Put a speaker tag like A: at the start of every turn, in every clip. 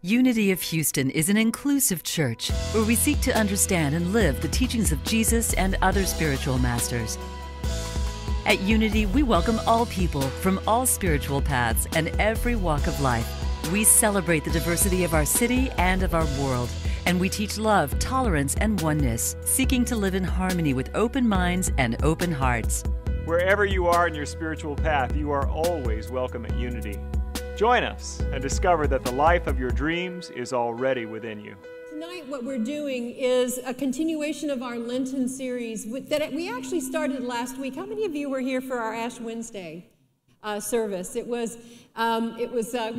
A: Unity of Houston is an inclusive church where we seek to understand and live the teachings of Jesus and other spiritual masters. At Unity, we welcome all people from all spiritual paths and every walk of life. We celebrate the diversity of our city and of our world, and we teach love, tolerance, and oneness, seeking to live in harmony with open minds and open hearts.
B: Wherever you are in your spiritual path, you are always welcome at Unity. Join us and discover that the life of your dreams is already within you.
C: Tonight what we're doing is a continuation of our Lenten series that we actually started last week. How many of you were here for our Ash Wednesday service? We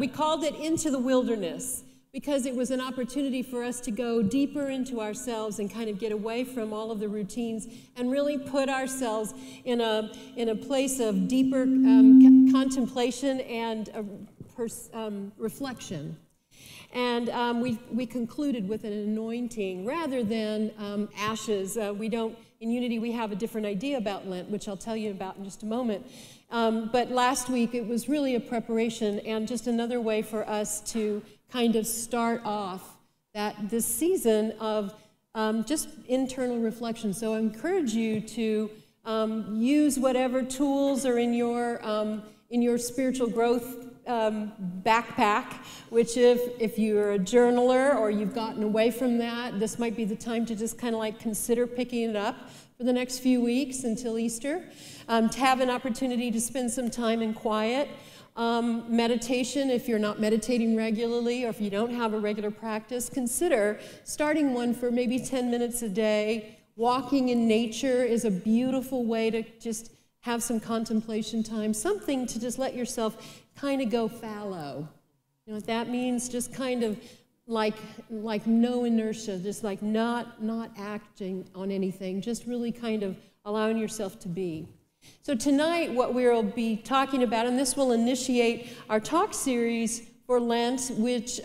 C: called it Into the Wilderness because it was an opportunity for us to go deeper into ourselves and kind of get away from all of the routines and really put ourselves in a place of deeper contemplation and reflection. And we concluded with an anointing rather than ashes. In Unity, we have a different idea about Lent, which I'll tell you about in just a moment. But last week, it was really a preparation and just another way for us to kind of start off this season of just internal reflection. So I encourage you to use whatever tools are in your spiritual growth backpack, which if you're a journaler or you've gotten away from that, this might be the time to just kind of like consider picking it up for the next few weeks until Easter. To have an opportunity to spend some time in quiet. Meditation, if you're not meditating regularly or if you don't have a regular practice, consider starting one for maybe 10 minutes a day. Walking in nature is a beautiful way to just have some contemplation time, something to just let yourself kind of go fallow. You know what that means? Just kind of like no inertia, just like not acting on anything, just really kind of allowing yourself to be. So tonight what we'll be talking about, and this will initiate our talk series for Lent, which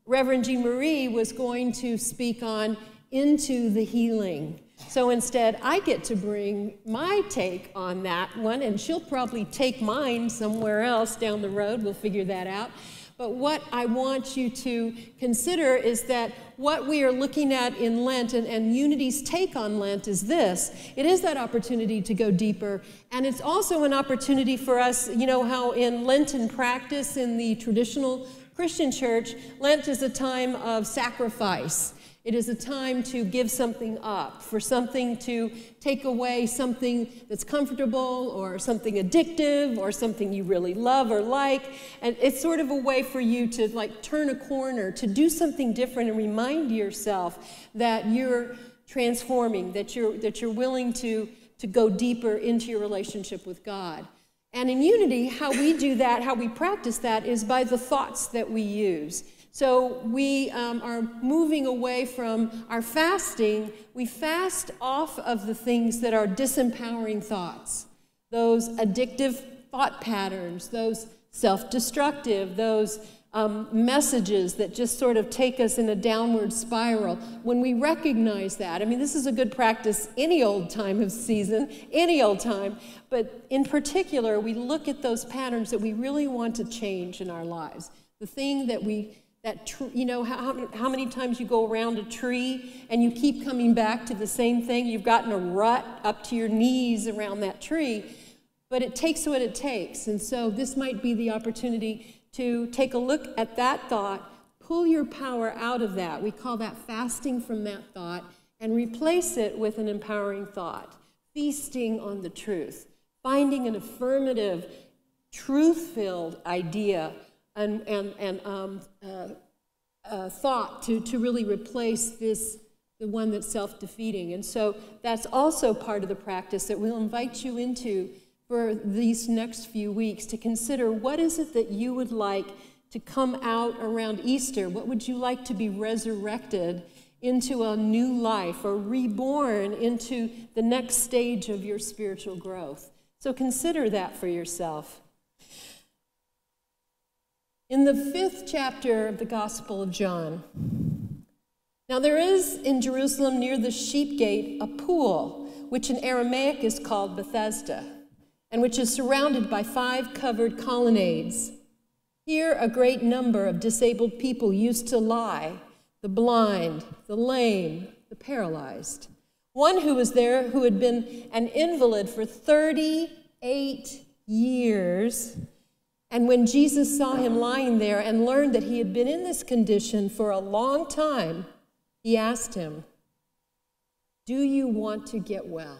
C: Reverend Jean Marie was going to speak on, Into the Healing. So instead, I get to bring my take on that one, and she'll probably take mine somewhere else down the road. We'll figure that out. But what I want you to consider is that what we are looking at in Lent and Unity's take on Lent is this. It is that opportunity to go deeper, and it's also an opportunity for us, you know how in Lenten practice in the traditional Christian church, Lent is a time of sacrifice. It is a time to give something up, for something to take away something that's comfortable or something addictive or something you really love or like. And it's sort of a way for you to like turn a corner, to do something different and remind yourself that you're transforming, that you're willing to go deeper into your relationship with God. And in Unity, how we do that, how we practice that is by the thoughts that we use. So we are moving away from our fasting. We fast off of the things that are disempowering thoughts, those addictive thought patterns, those self-destructive, those messages that just sort of take us in a downward spiral. When we recognize that, I mean, this is a good practice any old time of season, any old time, but in particular, we look at those patterns that we really want to change in our lives. The thing that you know, how many times you go around a tree and you keep coming back to the same thing? You've gotten a rut up to your knees around that tree, but it takes what it takes. And so this might be the opportunity to take a look at that thought, pull your power out of that. We call that fasting from that thought, and replace it with an empowering thought, feasting on the truth, finding an affirmative, truth-filled idea and thought to really replace the one that's self-defeating. And so that's also part of the practice that we'll invite you into for these next few weeks, to consider what is it that you would like to come out around Easter? What would you like to be resurrected into a new life or reborn into the next stage of your spiritual growth? So consider that for yourself. In the 5th chapter of the Gospel of John, now there is in Jerusalem near the sheep gate a pool, which in Aramaic is called Bethesda, and which is surrounded by 5 covered colonnades. Here, a great number of disabled people used to lie, the blind, the lame, the paralyzed. One who was there who had been an invalid for 38 years, and when Jesus saw him lying there and learned that he had been in this condition for a long time, he asked him, "Do you want to get well?"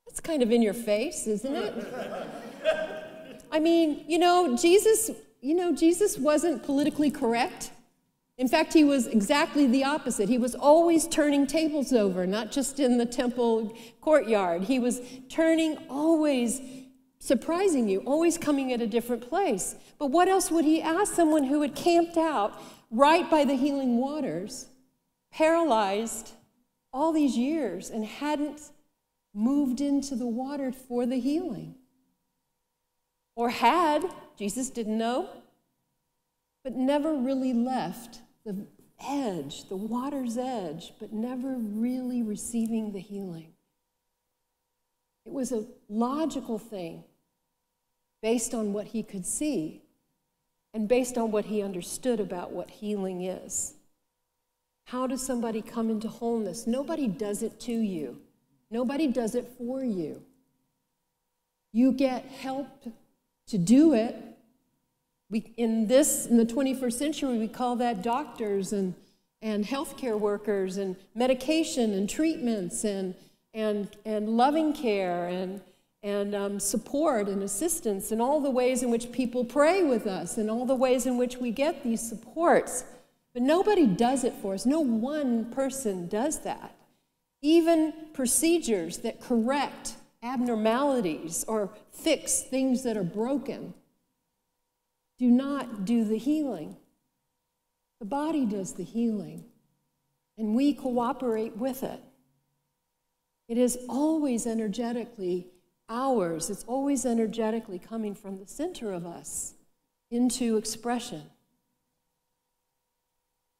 C: That's kind of in your face, isn't it? I mean, Jesus wasn't politically correct. In fact, he was exactly the opposite. He was always turning tables over, not just in the temple courtyard. He was turning, always surprising you, always coming at a different place. But what else would he ask someone who had camped out right by the healing waters, paralyzed all these years, and hadn't moved into the water for the healing? Or had, Jesus didn't know, but never really left the edge, the water's edge, but never really receiving the healing. It was a logical thing based on what he could see and based on what he understood about what healing is. How does somebody come into wholeness? Nobody does it to you. Nobody does it for you. You get help to do it. In the 21st century, we call that doctors and healthcare workers and medication and treatments and loving care and support and assistance and all the ways in which people pray with us and all the ways in which we get these supports. But nobody does it for us. No one person does that. Even procedures that correct abnormalities or fix things that are broken do not do the healing. The body does the healing, and we cooperate with it. It is always energetically ours. It's always energetically coming from the center of us into expression.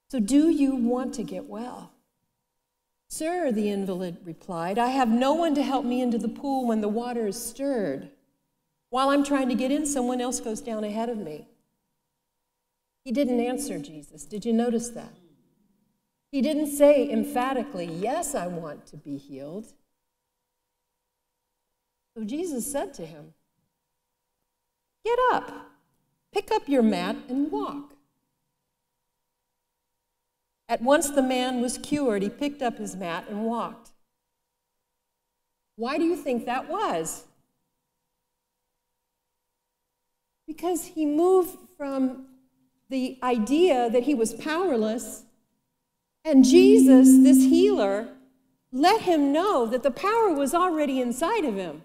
C: So do you want to get well? "Sir," the invalid replied, "I have no one to help me into the pool when the water is stirred. While I'm trying to get in, someone else goes down ahead of me." He didn't answer Jesus. Did you notice that? He didn't say emphatically, "Yes, I want to be healed." So Jesus said to him, "Get up, pick up your mat, and walk." At once the man was cured. He picked up his mat and walked. Why do you think that was? Because he moved from the idea that he was powerless, and Jesus, this healer, let him know that the power was already inside of him,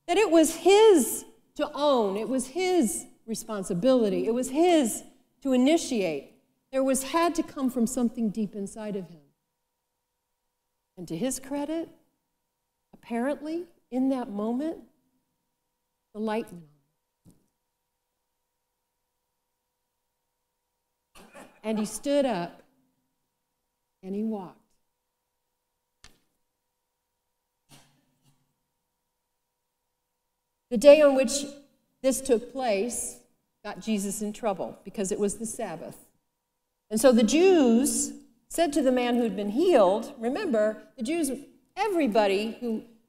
C: that it was his to own, it was his responsibility, it was his to initiate. There had to come from something deep inside of him. And to his credit, apparently, in that moment, the light went on. And he stood up and he walked. The day on which this took place got Jesus in trouble because it was the Sabbath. And so the Jews said to the man who had been healed, remember, the Jews, everybody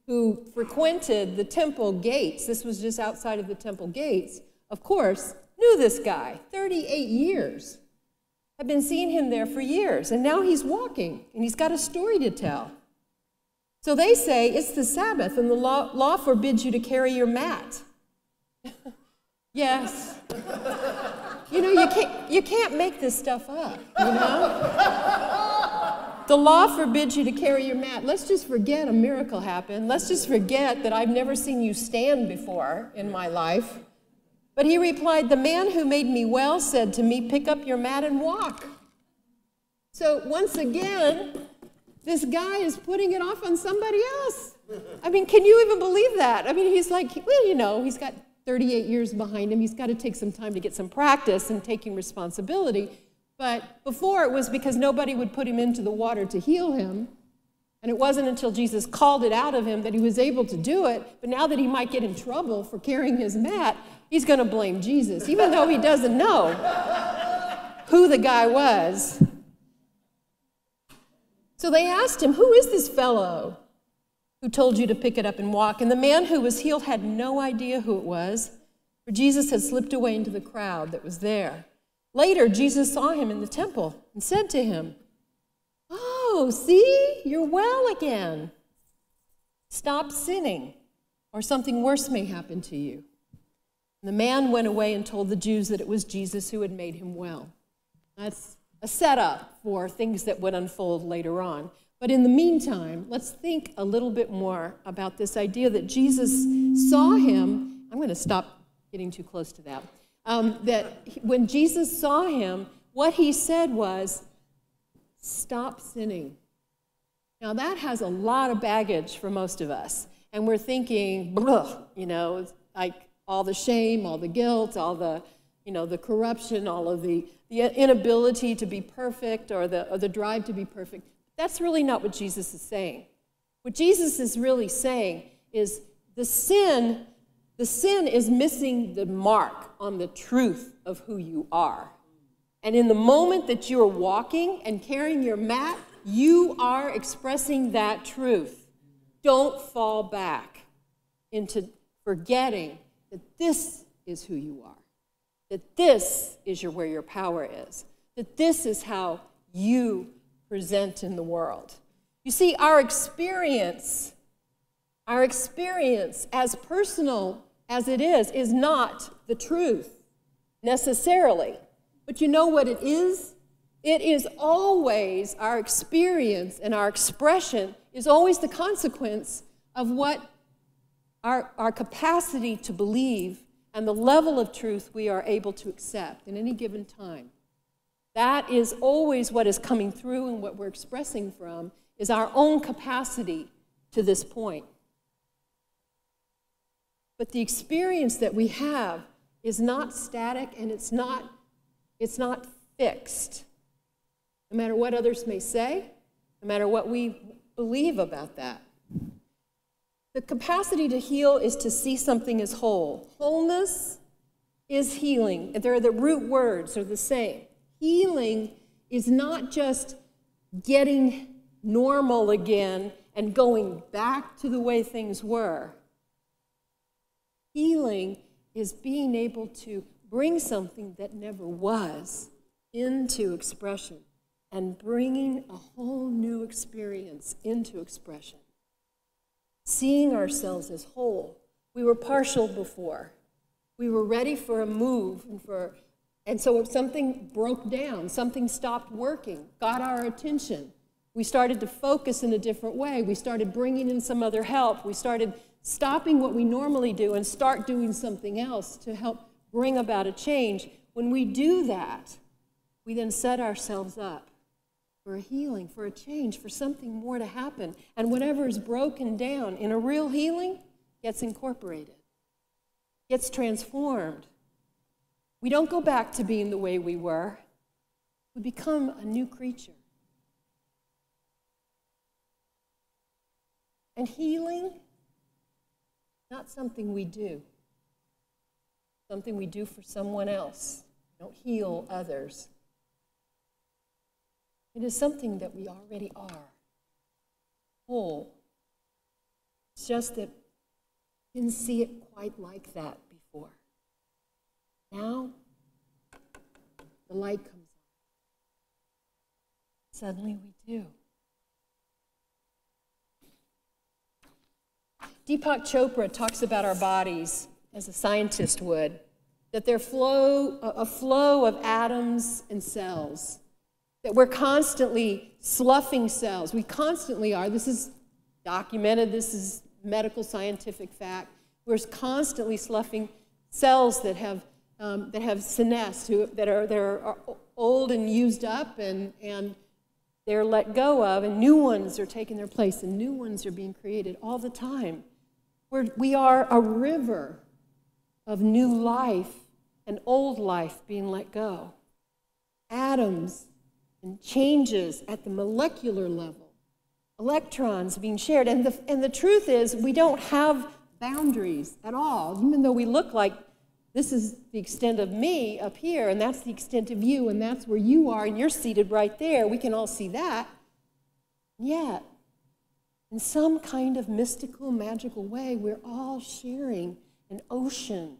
C: who frequented the temple gates, this was just outside of the temple gates, of course, knew this guy, 38 years. Had been seeing him there for years, and now he's walking, and he's got a story to tell. So they say, it's the Sabbath, and the law forbids you to carry your mat. Yes. You know, you can't make this stuff up, you know? The law forbids you to carry your mat. Let's just forget a miracle happened. Let's just forget that I've never seen you stand before in my life. But he replied, the man who made me well said to me, pick up your mat and walk. So once again, this guy is putting it off on somebody else. I mean, can you even believe that? I mean, he's like, well, you know, he's got 38 years behind him. He's got to take some time to get some practice in taking responsibility. But before it was because nobody would put him into the water to heal him. And it wasn't until Jesus called it out of him that he was able to do it. But now that he might get in trouble for carrying his mat, he's going to blame Jesus, even though he doesn't know who the guy was. So they asked him, "Who is this fellow who told you to pick it up and walk?" And the man who was healed had no idea who it was, for Jesus had slipped away into the crowd that was there. Later, Jesus saw him in the temple and said to him, "Oh, see, you're well again. Stop sinning, or something worse may happen to you." And the man went away and told the Jews that it was Jesus who had made him well. That's a setup for things that would unfold later on. But in the meantime, let's think a little bit more about this idea that Jesus saw him. I'm going to stop getting too close to that. That when Jesus saw him, what he said was, "Stop sinning." Now that has a lot of baggage for most of us. And we're thinking, like all the shame, all the guilt, all the, the corruption, all of the inability to be perfect or the drive to be perfect. That's really not what Jesus is saying. What Jesus is really saying is the sin is missing the mark on the truth of who you are. And in the moment that you are walking and carrying your mat, you are expressing that truth. Don't fall back into forgetting that this is who you are, that this is where your power is, that this is how you present in the world. You see, our experience, as personal as it is not the truth necessarily. But you know what it is? It is always our experience, and our expression is always the consequence of what our capacity to believe and the level of truth we are able to accept in any given time. That is always what is coming through, and what we're expressing from is our own capacity to this point. But the experience that we have is not static, and it's not fixed. No matter what others may say, no matter what we believe about that. The capacity to heal is to see something as whole. Wholeness is healing. The root words are the same. Healing is not just getting normal again and going back to the way things were. Healing is being able to bring something that never was into expression and bringing a whole new experience into expression. Seeing ourselves as whole. We were partial before. We were ready for a move, and so if something broke down, something stopped working, got our attention. We started to focus in a different way. We started bringing in some other help. We started stopping what we normally do and start doing something else to help bring about a change. When we do that, we then set ourselves up for a healing, for a change, for something more to happen. And whatever is broken down in a real healing gets incorporated, gets transformed. We don't go back to being the way we were. We become a new creature. And healing, not something we do. Something we do for someone else. We don't heal others. It is something that we already are. Whole. It's just that we didn't see it quite like that before. Now, the light comes on. Suddenly we do. Deepak Chopra talks about our bodies as a scientist would, that they're a flow of atoms and cells, that we're constantly sloughing cells. We constantly are. This is documented. This is medical scientific fact. We're constantly sloughing cells that have senesced, that are old and used up, and they're let go of, and new ones are taking their place, and new ones are being created all the time. We are a river of new life and old life being let go. Atoms and changes at the molecular level, electrons being shared. And the truth is, we don't have boundaries at all, even though we look like this is the extent of me up here, and that's the extent of you, and that's where you are, and you're seated right there. We can all see that. Yet, in some kind of mystical, magical way, we're all sharing an ocean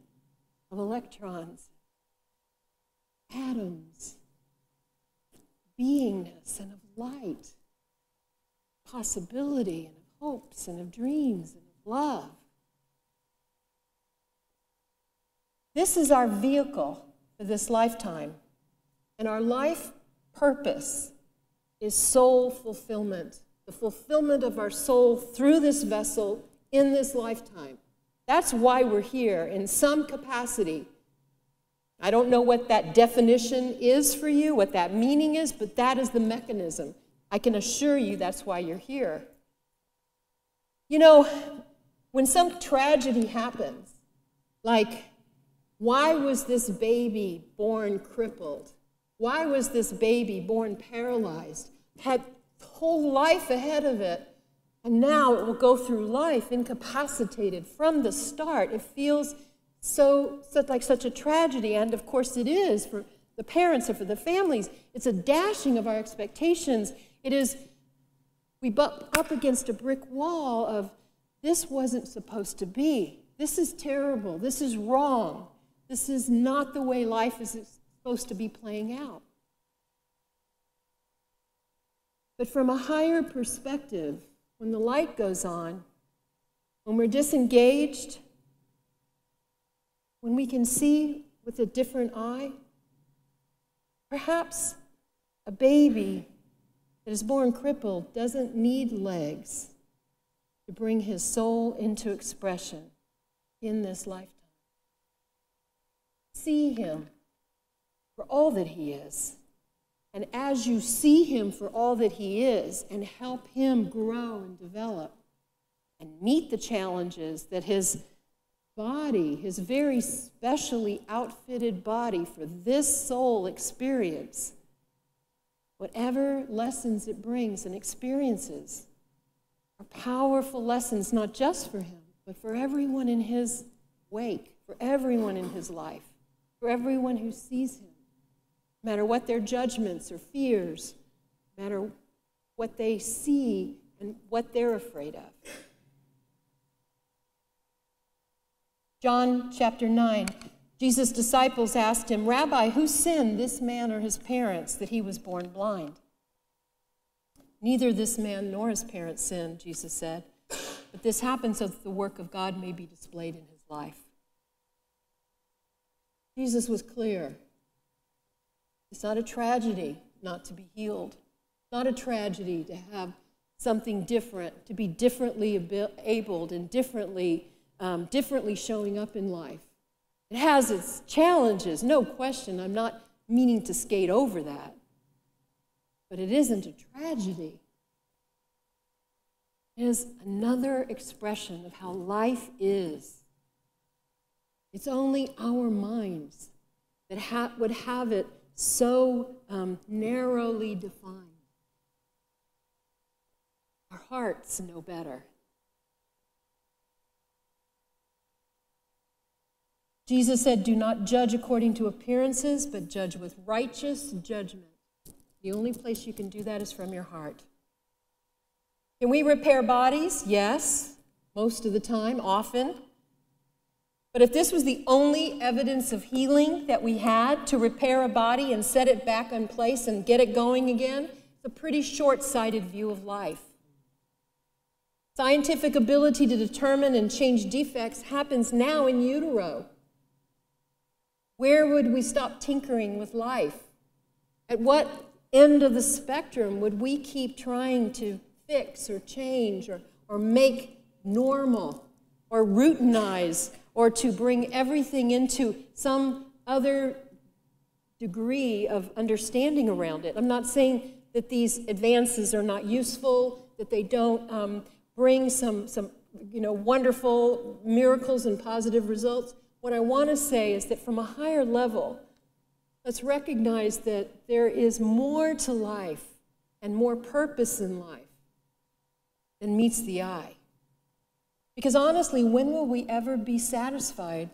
C: of electrons, atoms, beingness, and of light, possibility, and of hopes, and of dreams, and of love. This is our vehicle for this lifetime, and our life purpose is soul fulfillment, the fulfillment of our soul through this vessel in this lifetime. That's why we're here in some capacity. I don't know what that definition is for you, what that meaning is, but that is the mechanism. I can assure you that's why you're here. You know, when some tragedy happens, like, why was this baby born crippled? Why was this baby born paralyzed? Had whole life ahead of it, and now it will go through life incapacitated from the start. It feels like such a tragedy, and of course it is for the parents and for the families. It's a dashing of our expectations. It is, we butt up against a brick wall of, this wasn't supposed to be. This is terrible. This is wrong. This is not the way life is supposed to be playing out. But from a higher perspective, when the light goes on, when we're disengaged, when we can see with a different eye, perhaps a baby that is born crippled doesn't need legs to bring his soul into expression in this lifetime. See him for all that he is. And as you see him for all that he is and help him grow and develop and meet the challenges that his body, his very specially outfitted body for this soul experience, whatever lessons it brings and experiences are powerful lessons, not just for him, but for everyone in his wake, for everyone in his life, for everyone who sees him. No matter what their judgments or fears, no matter what they see and what they're afraid of. John chapter 9, Jesus' disciples asked him, "Rabbi, who sinned, this man or his parents, that he was born blind?" "Neither this man nor his parents sinned," Jesus said, "but this happened so that the work of God may be displayed in his life." Jesus was clear. It's not a tragedy not to be healed. It's not a tragedy to have something different, to be differently abled and differently showing up in life. It has its challenges, no question. I'm not meaning to skate over that. But it isn't a tragedy. It is another expression of how life is. It's only our minds that would have it so narrowly defined. Our hearts know better. Jesus said, "Do not judge according to appearances, but judge with righteous judgment." The only place you can do that is from your heart. Can we repair bodies? Yes, most of the time, often. But if this was the only evidence of healing that we had to repair a body and set it back in place and get it going again, it's a pretty short-sighted view of life. Scientific ability to determine and change defects happens now in utero. Where would we stop tinkering with life? At what end of the spectrum would we keep trying to fix or change or make normal or routinize or to bring everything into some other degree of understanding around it? I'm not saying that these advances are not useful, that they don't bring some wonderful miracles and positive results. What I want to say is that from a higher level, let's recognize that there is more to life and more purpose in life than meets the eye. Because honestly, when will we ever be satisfied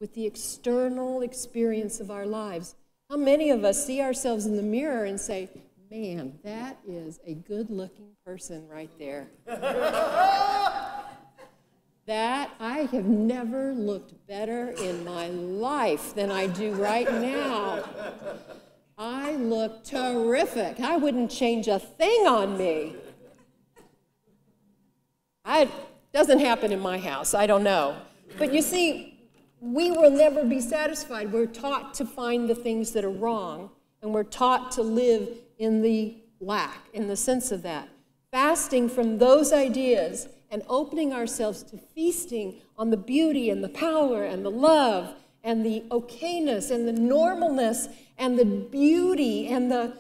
C: with the external experience of our lives? How many of us see ourselves in the mirror and say, man, that is a good-looking person right there. That, I have never looked better in my life than I do right now. I look terrific. I wouldn't change a thing on me. It doesn't happen in my house. I don't know. But you see, we will never be satisfied. We're taught to find the things that are wrong, and we're taught to live in the lack, in the sense of that. Fasting from those ideas and opening ourselves to feasting on the beauty and the power and the love and the okayness and the normalness and the beauty and the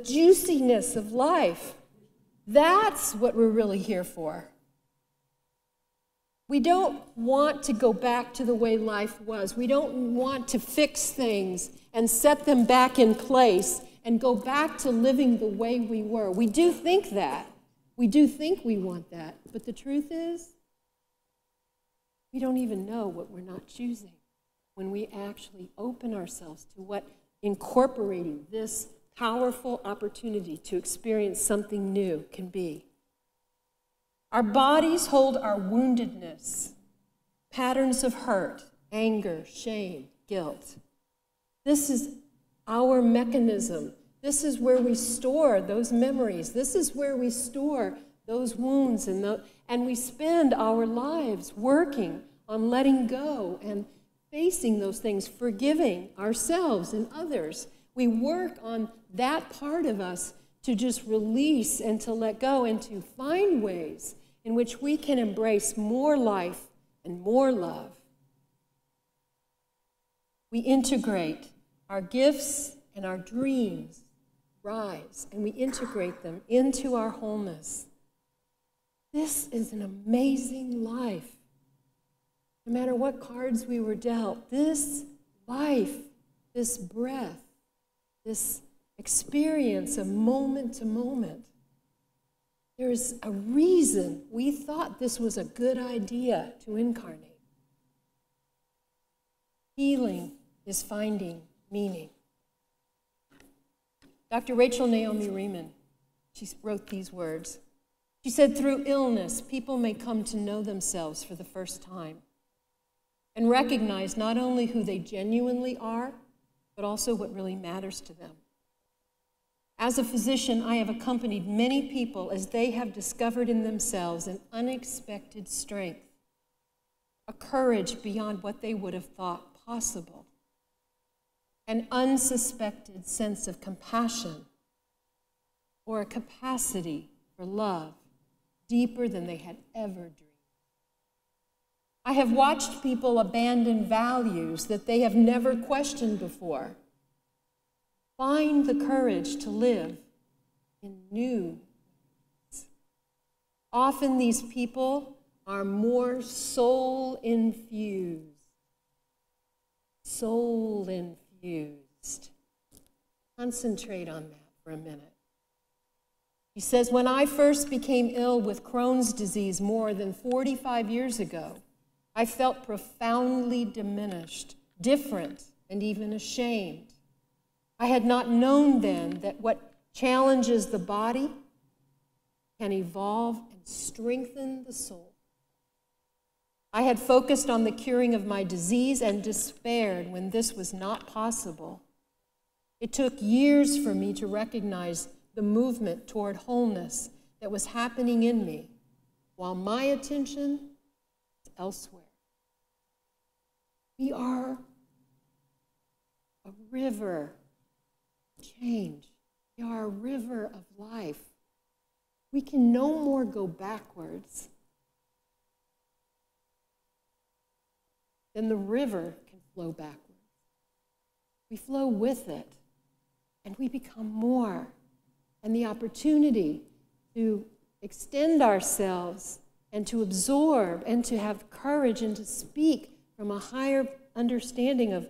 C: juiciness of life. That's what we're really here for. We don't want to go back to the way life was. We don't want to fix things and set them back in place and go back to living the way we were. We do think that. We do think we want that. But the truth is, we don't even know what we're not choosing when we actually open ourselves to what incorporating this powerful opportunity to experience something new can be. Our bodies hold our woundedness, patterns of hurt, anger, shame, guilt. This is our mechanism. This is where we store those memories. This is where we store those wounds, and we spend our lives working on letting go and facing those things, forgiving ourselves and others. We work on that part of us to just release and to let go and to find ways in which we can embrace more life and more love. We integrate our gifts and our dreams, rise, and we integrate them into our wholeness. This is an amazing life. No matter what cards we were dealt, this life, this breath, this experience of moment to moment, there's a reason we thought this was a good idea to incarnate. Healing is finding meaning. Dr. Rachel Naomi Remen, she wrote these words. She said, through illness, people may come to know themselves for the first time and recognize not only who they genuinely are, but also what really matters to them. As a physician, I have accompanied many people as they have discovered in themselves an unexpected strength, a courage beyond what they would have thought possible, an unsuspected sense of compassion, or a capacity for love deeper than they had ever dreamed. I have watched people abandon values that they have never questioned before. Find the courage to live in new ways. Often these people are more soul-infused. Soul-infused. Concentrate on that for a minute. He says, when I first became ill with Crohn's disease more than 45 years ago, I felt profoundly diminished, different, and even ashamed. I had not known then that what challenges the body can evolve and strengthen the soul. I had focused on the curing of my disease and despaired when this was not possible. It took years for me to recognize the movement toward wholeness that was happening in me, while my attention was elsewhere. We are a river of change. We are a river of life. We can no more go backwards than the river can flow backwards. We flow with it, and we become more. And the opportunity to extend ourselves and to absorb and to have courage and to speak from a higher understanding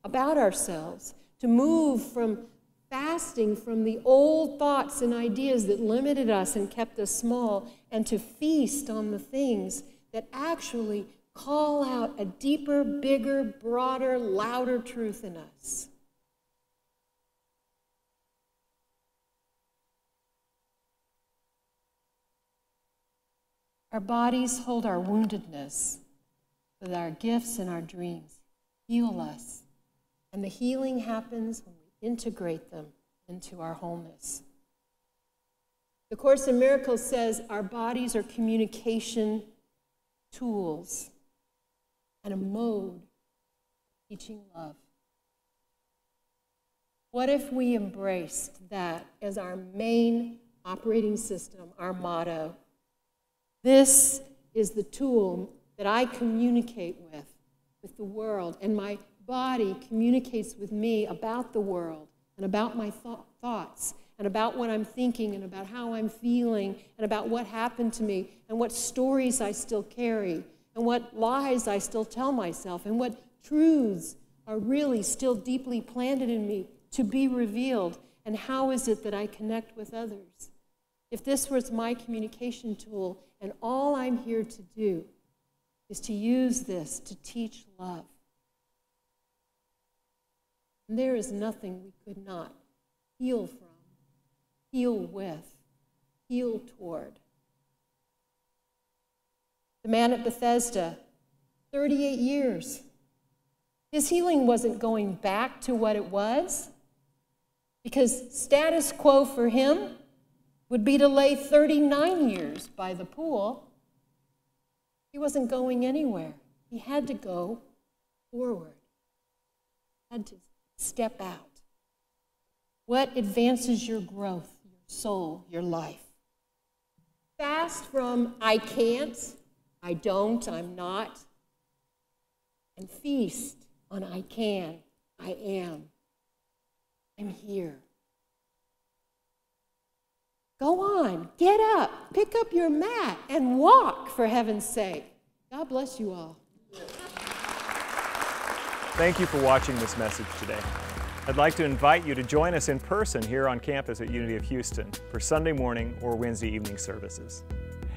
C: about ourselves, to move from fasting from the old thoughts and ideas that limited us and kept us small, and to feast on the things that actually call out a deeper, bigger, broader, louder truth in us. Our bodies hold our woundedness, but our gifts and our dreams heal us. And the healing happens when we integrate them into our wholeness. The Course in Miracles says our bodies are communication tools and a mode of teaching love. What if we embraced that as our main operating system, our motto? This is the tool that I communicate with the world, and my body communicates with me about the world and about my thoughts and about what I'm thinking and about how I'm feeling and about what happened to me and what stories I still carry and what lies I still tell myself and what truths are really still deeply planted in me to be revealed, and how is it that I connect with others. If this was my communication tool, and all I'm here to do is to use this to teach love, and there is nothing we could not heal from, heal with, heal toward. The man at Bethesda, 38 years. His healing wasn't going back to what it was, because status quo for him would be to lay 39 years by the pool. He wasn't going anywhere. He had to go forward, had to step out. What advances your growth, your soul, your life? Fast from I can't, I don't, I'm not, and feast on I can, I am, I'm here. Go on, get up, pick up your mat, and walk, for heaven's sake. God bless you all.
B: Thank you for watching this message today. I'd like to invite you to join us in person here on campus at Unity of Houston for Sunday morning or Wednesday evening services.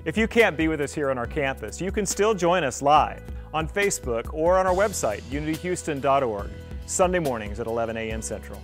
B: If you can't be with us here on our campus, you can still join us live on Facebook or on our website, unityhouston.org, Sunday mornings at 11 a.m. Central.